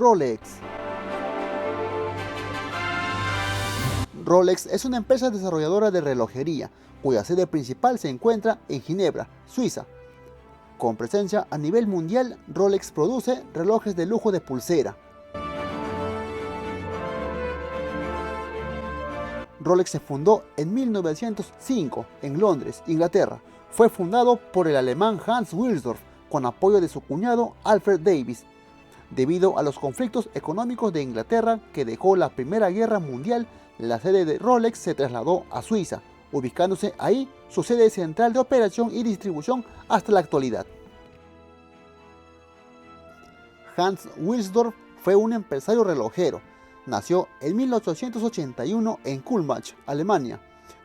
Rolex. Rolex es una empresa desarrolladora de relojería, cuya sede principal se encuentra en Ginebra, Suiza. Con presencia a nivel mundial, Rolex produce relojes de lujo de pulsera. Rolex se fundó en 1905 en Londres, Inglaterra. Fue fundado por el alemán Hans Wilsdorf con apoyo de su cuñado Alfred Davis. Debido a los conflictos económicos de Inglaterra que dejó la Primera Guerra Mundial, la sede de Rolex se trasladó a Suiza, ubicándose ahí su sede central de operación y distribución hasta la actualidad. Hans Wilsdorf fue un empresario relojero. Nació en 1881 en Kulmbach, Alemania.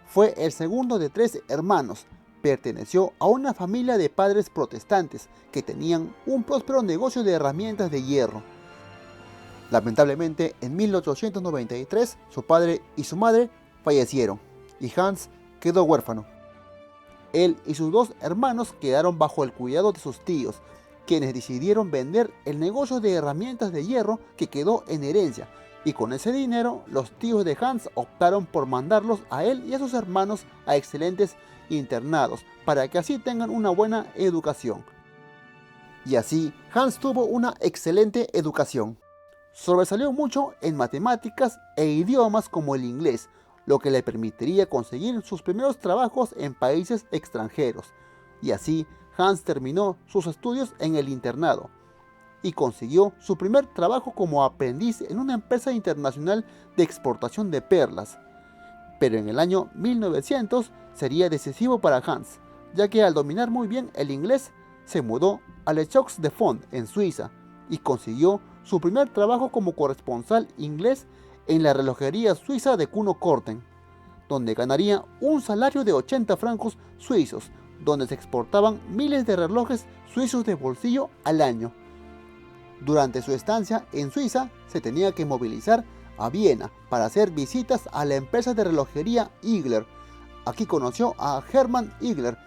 Fue el segundo de 3 hermanos. Perteneció a una familia de padres protestantes que tenían un próspero negocio de herramientas de hierro. Lamentablemente, en 1893, su padre y su madre fallecieron y Hans quedó huérfano. Él y sus 2 hermanos quedaron bajo el cuidado de sus tíos, quienes decidieron vender el negocio de herramientas de hierro que quedó en herencia, y con ese dinero los tíos de Hans optaron por mandarlos a él y a sus hermanos a excelentes internados para que así tengan una buena educación. Y así Hans tuvo una excelente educación. Sobresalió mucho en matemáticas e idiomas como el inglés, lo que le permitiría conseguir sus primeros trabajos en países extranjeros. Y así Hans terminó sus estudios en el internado y consiguió su primer trabajo como aprendiz en una empresa internacional de exportación de perlas. Pero en el año 1900 sería decisivo para Hans, ya que al dominar muy bien el inglés, se mudó a Les Choux de Fonds en Suiza y consiguió su primer trabajo como corresponsal inglés en la relojería suiza de Kuno Korten, donde ganaría un salario de 80 francos suizos, donde se exportaban miles de relojes suizos de bolsillo al año. Durante su estancia en Suiza, se tenía que movilizar a Viena para hacer visitas a la empresa de relojería Igler. Aquí conoció a Hermann Igler,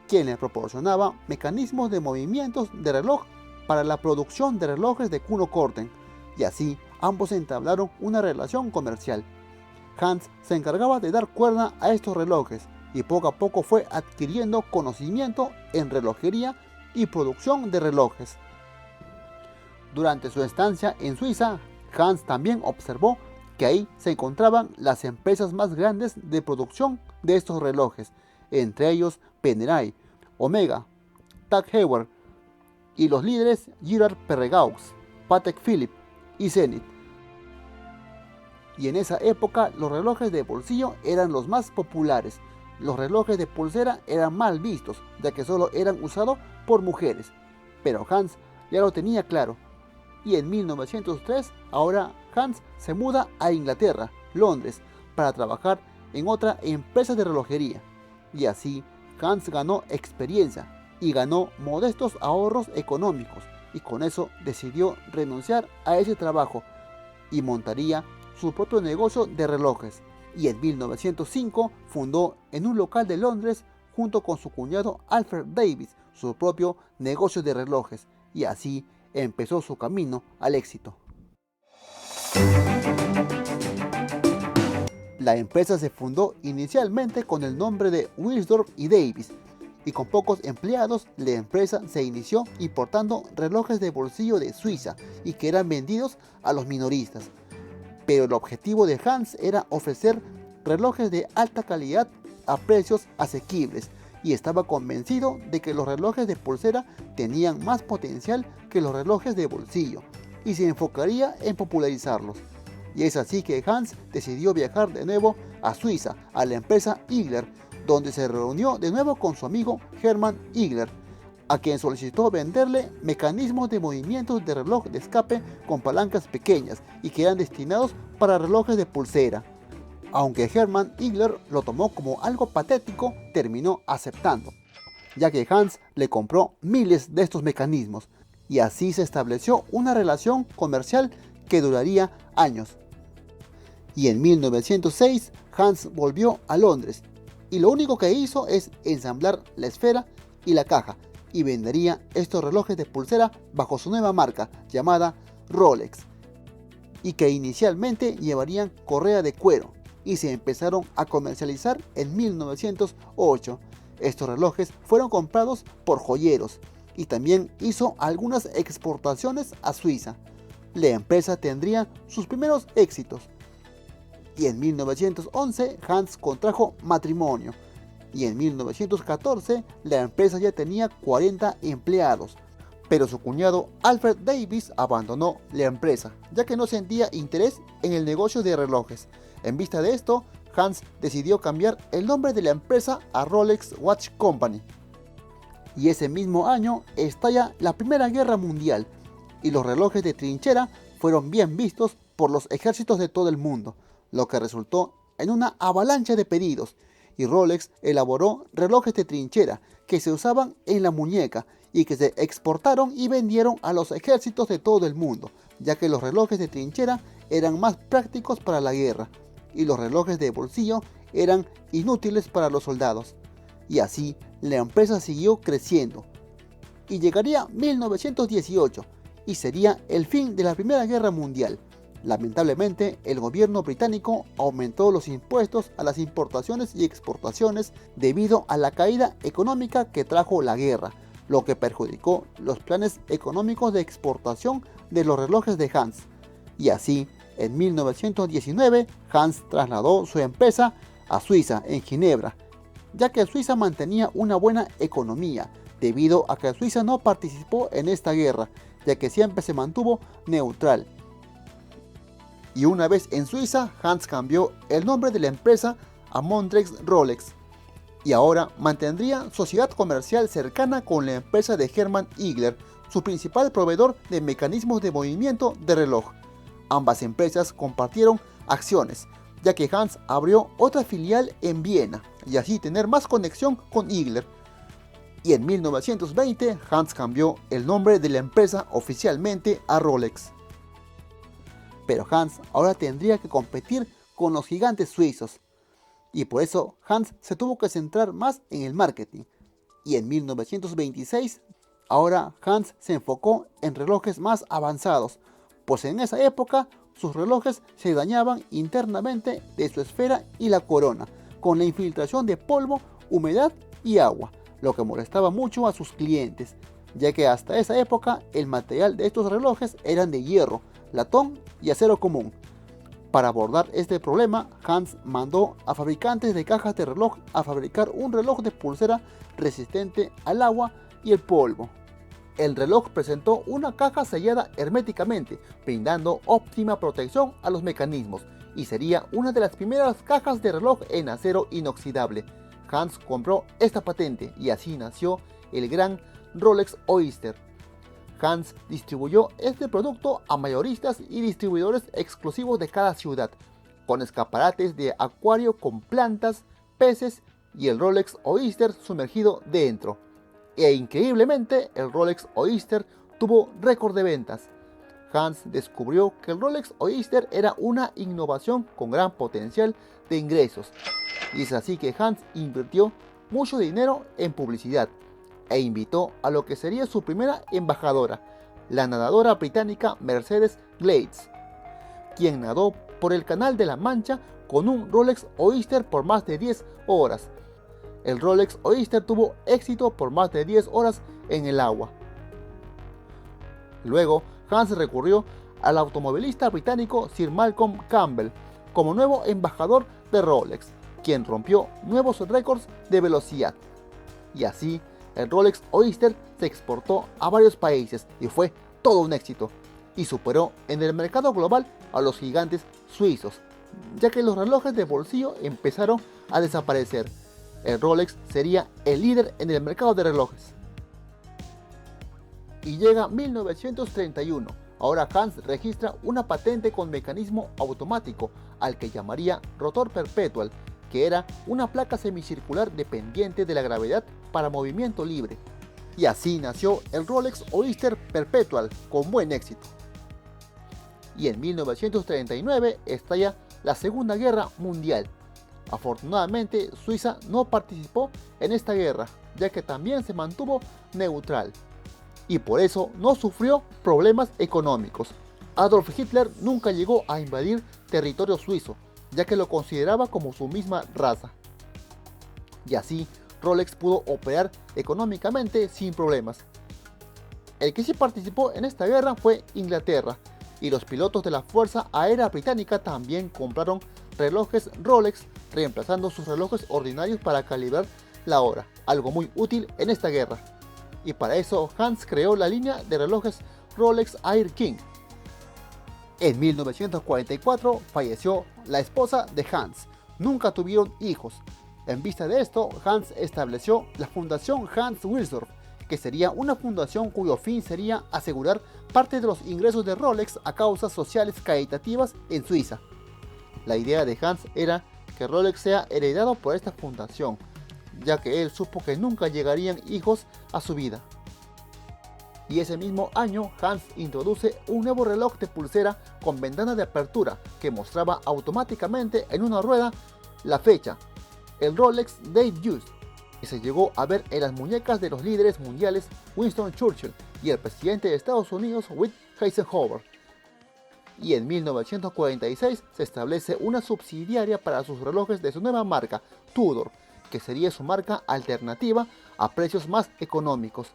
quien le proporcionaba mecanismos de movimientos de reloj para la producción de relojes de Kuno Korten, y así ambos entablaron una relación comercial. Hans se encargaba de dar cuerda a estos relojes y poco a poco fue adquiriendo conocimiento en relojería y producción de relojes. Durante su estancia en Suiza, Hans también observó que ahí se encontraban las empresas más grandes de producción de estos relojes, entre ellos Panerai, Omega, Tag Heuer y los líderes Girard Perregaux, Patek Philippe y Zenith. Y en esa época los relojes de bolsillo eran los más populares. Los relojes de pulsera eran mal vistos, ya que solo eran usados por mujeres. Pero Hans ya lo tenía claro. Y en 1903, ahora Hans se muda a Inglaterra, Londres, para trabajar en otra empresa de relojería. Y así Hans ganó experiencia y ganó modestos ahorros económicos, y con eso decidió renunciar a ese trabajo y montaría su propio negocio de relojes. Y en 1905 fundó en un local de Londres, junto con su cuñado Alfred Davis, su propio negocio de relojes, y así empezó su camino al éxito. La empresa se fundó inicialmente con el nombre de Wilsdorf y Davis, y con pocos empleados la empresa se inició importando relojes de bolsillo de Suiza y que eran vendidos a los minoristas. Pero el objetivo de Hans era ofrecer relojes de alta calidad a precios asequibles, y estaba convencido de que los relojes de pulsera tenían más potencial que los relojes de bolsillo, y se enfocaría en popularizarlos. Y es así que Hans decidió viajar de nuevo a Suiza, a la empresa Igler, donde se reunió de nuevo con su amigo Hermann Igler, a quien solicitó venderle mecanismos de movimientos de reloj de escape con palancas pequeñas y que eran destinados para relojes de pulsera. Aunque Hermann Igler lo tomó como algo patético, terminó aceptando, ya que Hans le compró miles de estos mecanismos, y así se estableció una relación comercial que duraría años. Y en 1906 Hans volvió a Londres, y lo único que hizo es ensamblar la esfera y la caja, y vendería estos relojes de pulsera bajo su nueva marca llamada Rolex. y que inicialmente llevarían correa de cuero y se empezaron a comercializar en 1908. Estos relojes fueron comprados por joyeros y también hizo algunas exportaciones a Suiza. La empresa tendría sus primeros éxitos y en 1911 Hans contrajo matrimonio y en 1914 la empresa ya tenía 40 empleados. Pero su cuñado Alfred Davis abandonó la empresa, ya que no sentía interés en el negocio de relojes. En vista de esto, Hans decidió cambiar el nombre de la empresa a Rolex Watch Company. Y ese mismo año estalla la Primera Guerra Mundial, y los relojes de trinchera fueron bien vistos por los ejércitos de todo el mundo, lo que resultó en una avalancha de pedidos, y Rolex elaboró relojes de trinchera que se usaban en la muñeca y que se exportaron y vendieron a los ejércitos de todo el mundo, ya que los relojes de trinchera eran más prácticos para la guerra y los relojes de bolsillo eran inútiles para los soldados. Y así la empresa siguió creciendo y llegaría 1918 y sería el fin de la Primera Guerra Mundial. Lamentablemente, el gobierno británico aumentó los impuestos a las importaciones y exportaciones debido a la caída económica que trajo la guerra, lo que perjudicó los planes económicos de exportación de los relojes de Hans. Y así, en 1919, Hans trasladó su empresa a Suiza, en Ginebra, ya que Suiza mantenía una buena economía, debido a que Suiza no participó en esta guerra, ya que siempre se mantuvo neutral. Y una vez en Suiza, Hans cambió el nombre de la empresa a Montreux Rolex, y ahora mantendría sociedad comercial cercana con la empresa de Hermann Igler, su principal proveedor de mecanismos de movimiento de reloj. Ambas empresas compartieron acciones, ya que Hans abrió otra filial en Viena y así tener más conexión con Igler. Y en 1920 Hans cambió el nombre de la empresa oficialmente a Rolex. Pero Hans ahora tendría que competir con los gigantes suizos, y por eso Hans se tuvo que centrar más en el marketing. Y en 1926, ahora Hans se enfocó en relojes más avanzados, pues en esa época sus relojes se dañaban internamente de su esfera y la corona, con la infiltración de polvo, humedad y agua, lo que molestaba mucho a sus clientes, ya que hasta esa época el material de estos relojes eran de hierro, latón y acero común. Para abordar este problema, Hans mandó a fabricantes de cajas de reloj a fabricar un reloj de pulsera resistente al agua y el polvo. El reloj presentó una caja sellada herméticamente, brindando óptima protección a los mecanismos, y sería una de las primeras cajas de reloj en acero inoxidable. Hans compró esta patente y así nació el gran Rolex Oyster. Hans distribuyó este producto a mayoristas y distribuidores exclusivos de cada ciudad, con escaparates de acuario con plantas, peces y el Rolex Oyster sumergido dentro. E increíblemente, el Rolex Oyster tuvo récord de ventas. Hans descubrió que el Rolex Oyster era una innovación con gran potencial de ingresos, y es así que Hans invirtió mucho dinero en publicidad e invitó a lo que sería su primera embajadora, la nadadora británica Mercedes Glades, quien nadó por el Canal de la Mancha con un Rolex Oyster por más de 10 horas. El Rolex Oyster tuvo éxito por más de 10 horas en el agua. Luego, Hans recurrió al automovilista británico Sir Malcolm Campbell como nuevo embajador de Rolex, quien rompió nuevos récords de velocidad. Y así, el Rolex Oyster se exportó a varios países y fue todo un éxito, y superó en el mercado global a los gigantes suizos, ya que los relojes de bolsillo empezaron a desaparecer. El Rolex sería el líder en el mercado de relojes. Y llega 1931. Ahora Hans registra una patente con mecanismo automático, al que llamaría rotor perpetual, que era una placa semicircular dependiente de la gravedad para movimiento libre. Y así nació el Rolex Oyster Perpetual con buen éxito. Y en 1939 estalla la Segunda Guerra Mundial. Afortunadamente, Suiza no participó en esta guerra, ya que también se mantuvo neutral, y por eso no sufrió problemas económicos. Adolf Hitler nunca llegó a invadir territorio suizo, ya que lo consideraba como su misma raza. Y así, Rolex pudo operar económicamente sin problemas. El que sí participó en esta guerra fue Inglaterra, y los pilotos de la Fuerza Aérea Británica también compraron relojes Rolex, reemplazando sus relojes ordinarios para calibrar la hora, algo muy útil en esta guerra. Y para eso Hans creó la línea de relojes Rolex Air King. En 1944 falleció la esposa de Hans. Nunca tuvieron hijos. En vista de esto, Hans estableció la Fundación Hans Wilsdorf, que sería una fundación cuyo fin sería asegurar parte de los ingresos de Rolex a causas sociales caritativas en Suiza. La idea de Hans era que Rolex sea heredado por esta fundación, ya que él supo que nunca llegarían hijos a su vida. Y ese mismo año Hans introduce un nuevo reloj de pulsera con ventana de apertura que mostraba automáticamente en una rueda la fecha, el Rolex Datejust, que se llegó a ver en las muñecas de los líderes mundiales Winston Churchill y el presidente de Estados Unidos Eisenhower. Y en 1946 se establece una subsidiaria para sus relojes de su nueva marca, Tudor, que sería su marca alternativa a precios más económicos.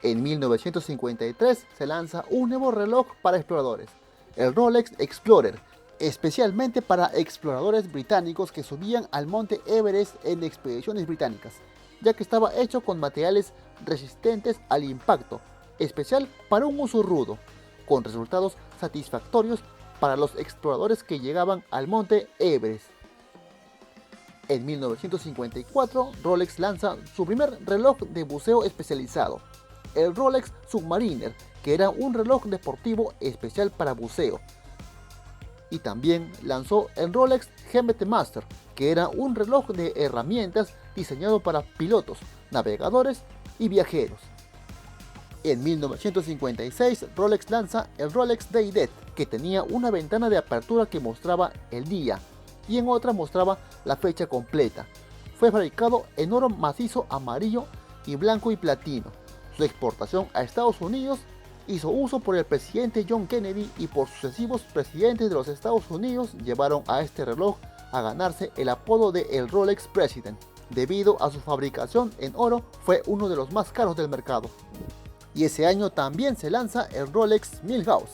En 1953 se lanza un nuevo reloj para exploradores, el Rolex Explorer, especialmente para exploradores británicos que subían al monte Everest en expediciones británicas, ya que estaba hecho con materiales resistentes al impacto, especial para un uso rudo, con resultados satisfactorios para los exploradores que llegaban al monte Everest. En 1954, Rolex lanza su primer reloj de buceo especializado, el Rolex Submariner, que era un reloj deportivo especial para buceo. Y también lanzó el Rolex GMT Master, que era un reloj de herramientas diseñado para pilotos, navegadores y viajeros. En 1956, Rolex lanza el Rolex Day-Date, que tenía una ventana de apertura que mostraba el día y en otra mostraba la fecha completa. Fue fabricado en oro macizo amarillo y blanco y platino. Su exportación a Estados Unidos hizo uso por el presidente John Kennedy y por sucesivos presidentes de los Estados Unidos llevaron a este reloj a ganarse el apodo de el Rolex President. Debido a su fabricación en oro, fue uno de los más caros del mercado. Y ese año también se lanza el Rolex Milhouse,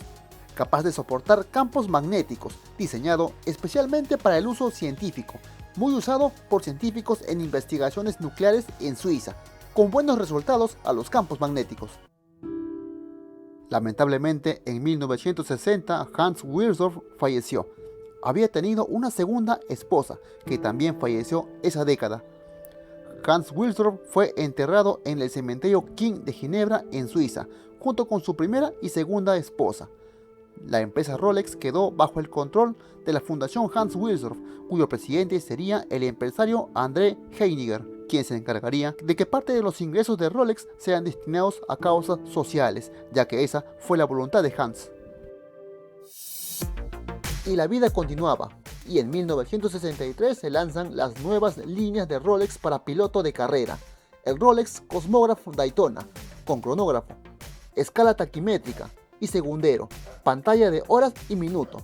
capaz de soportar campos magnéticos, diseñado especialmente para el uso científico, muy usado por científicos en investigaciones nucleares en Suiza, con buenos resultados a los campos magnéticos. Lamentablemente, en 1960 Hans Wilsdorf falleció. Había tenido una segunda esposa, que también falleció esa década. Hans Wilsdorf fue enterrado en el cementerio King de Ginebra, en Suiza, junto con su primera y segunda esposa. La empresa Rolex quedó bajo el control de la Fundación Hans Wilsdorf, cuyo presidente sería el empresario André Heiniger, quien se encargaría de que parte de los ingresos de Rolex sean destinados a causas sociales, ya que esa fue la voluntad de Hans. Y la vida continuaba, y en 1963 se lanzan las nuevas líneas de Rolex para piloto de carrera, el Rolex Cosmograph Daytona, con cronógrafo, escala taquimétrica y segundero, pantalla de horas y minuto.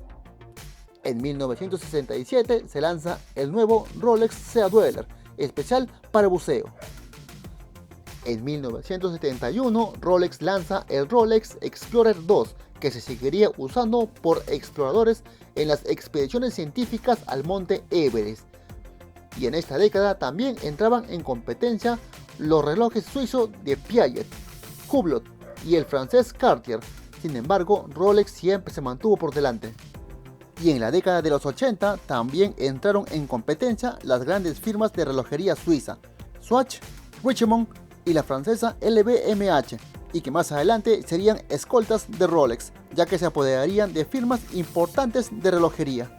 En 1967 se lanza el nuevo Rolex Sea Dweller, especial para buceo. En 1971 Rolex lanza el Rolex Explorer 2, que se seguiría usando por exploradores en las expediciones científicas al monte Everest. Y en esta década también entraban en competencia los relojes suizos de Piaget, Hublot y el francés Cartier. Sin embargo, Rolex siempre se mantuvo por delante. Y en la década de los 80 también entraron en competencia las grandes firmas de relojería suiza, Swatch, Richemont y la francesa LVMH, y que más adelante serían escoltas de Rolex, ya que se apoderarían de firmas importantes de relojería.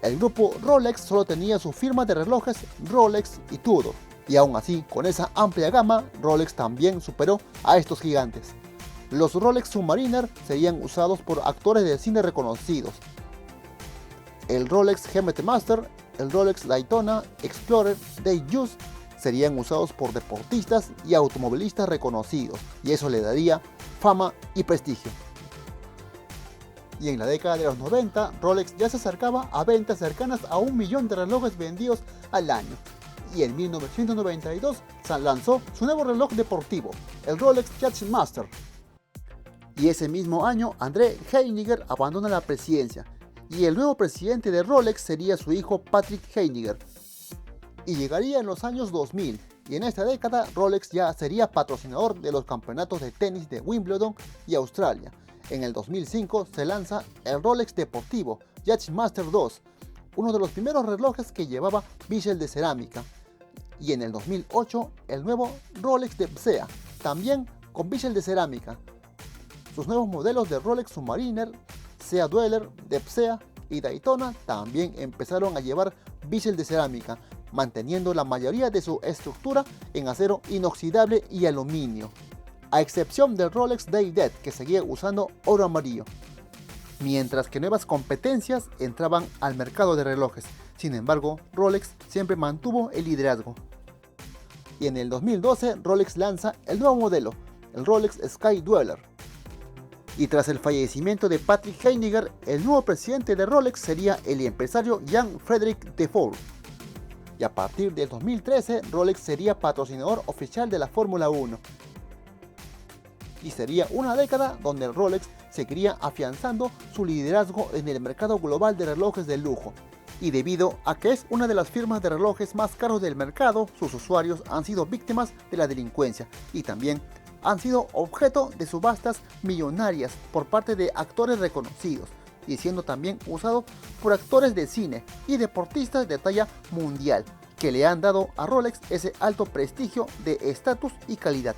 El grupo Rolex solo tenía su firma de relojes Rolex y Tudor, y aún así, con esa amplia gama, Rolex también superó a estos gigantes. Los Rolex Submariner serían usados por actores de cine reconocidos. El Rolex GMT Master, el Rolex Daytona, Explorer, Datejust serían usados por deportistas y automovilistas reconocidos, y eso le daría fama y prestigio. y en la década de los 90 Rolex ya se acercaba a ventas cercanas a 1 millón de relojes vendidos al año. Y en 1992 lanzó su nuevo reloj deportivo, el Rolex Yachtmaster. Y ese mismo año André Heiniger abandona la presidencia, y el nuevo presidente de Rolex sería su hijo Patrick Heiniger. Y llegaría en los años 2000, y en esta década Rolex ya sería patrocinador de los campeonatos de tenis de Wimbledon y Australia. En el 2005 se lanza el Rolex deportivo Yachtmaster 2, uno de los primeros relojes que llevaba bisel de cerámica. Y en el 2008 el nuevo Rolex de PSEA, también con bisel de cerámica. Sus nuevos modelos de Rolex Submariner, Sea Dweller, de PSEA y Daytona también empezaron a llevar bisel de cerámica, manteniendo la mayoría de su estructura en acero inoxidable y aluminio, a excepción del Rolex Day-Date, que seguía usando oro amarillo. Mientras que nuevas competencias entraban al mercado de relojes. Sin embargo, Rolex siempre mantuvo el liderazgo. Y en el 2012 Rolex lanza el nuevo modelo, el Rolex Sky Dweller. Y tras el fallecimiento de Patrick Heiniger, el nuevo presidente de Rolex sería el empresario Jean-Frédéric Dufour. Y a partir del 2013, Rolex sería patrocinador oficial de la Fórmula 1. Y sería una década donde Rolex seguiría afianzando su liderazgo en el mercado global de relojes de lujo. Y debido a que es una de las firmas de relojes más caros del mercado, sus usuarios han sido víctimas de la delincuencia y también han sido objeto de subastas millonarias por parte de actores reconocidos, y siendo también usado por actores de cine y deportistas de talla mundial, que le han dado a Rolex ese alto prestigio de estatus y calidad.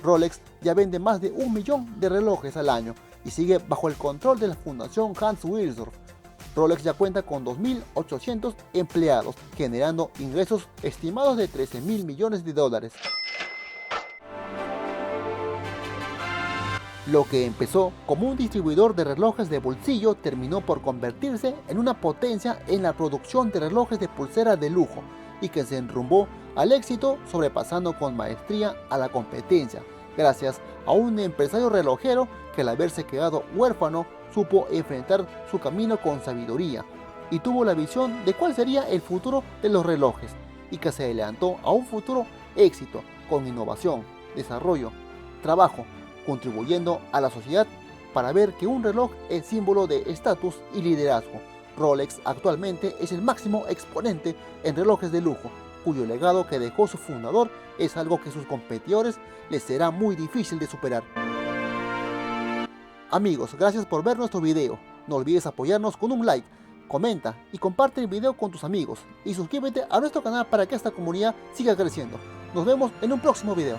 Rolex ya vende más de 1 millón de relojes al año y sigue bajo el control de la Fundación Hans Wilsdorf. Rolex ya cuenta con 2.800 empleados, generando ingresos estimados de 13.000 millones de dólares. Lo que empezó como un distribuidor de relojes de bolsillo terminó por convertirse en una potencia en la producción de relojes de pulsera de lujo, y que se enrumbó al éxito, sobrepasando con maestría a la competencia, gracias a un empresario relojero que, al haberse quedado huérfano, supo enfrentar su camino con sabiduría y tuvo la visión de cuál sería el futuro de los relojes, y que se adelantó a un futuro éxito con innovación, desarrollo, trabajo, contribuyendo a la sociedad para ver que un reloj es símbolo de estatus y liderazgo. Rolex actualmente es el máximo exponente en relojes de lujo, cuyo legado que dejó su fundador es algo que sus competidores les será muy difícil de superar. Amigos, gracias por ver nuestro video. No olvides apoyarnos con un like, comenta y comparte el video con tus amigos, y suscríbete a nuestro canal para que esta comunidad siga creciendo. Nos vemos en un próximo video.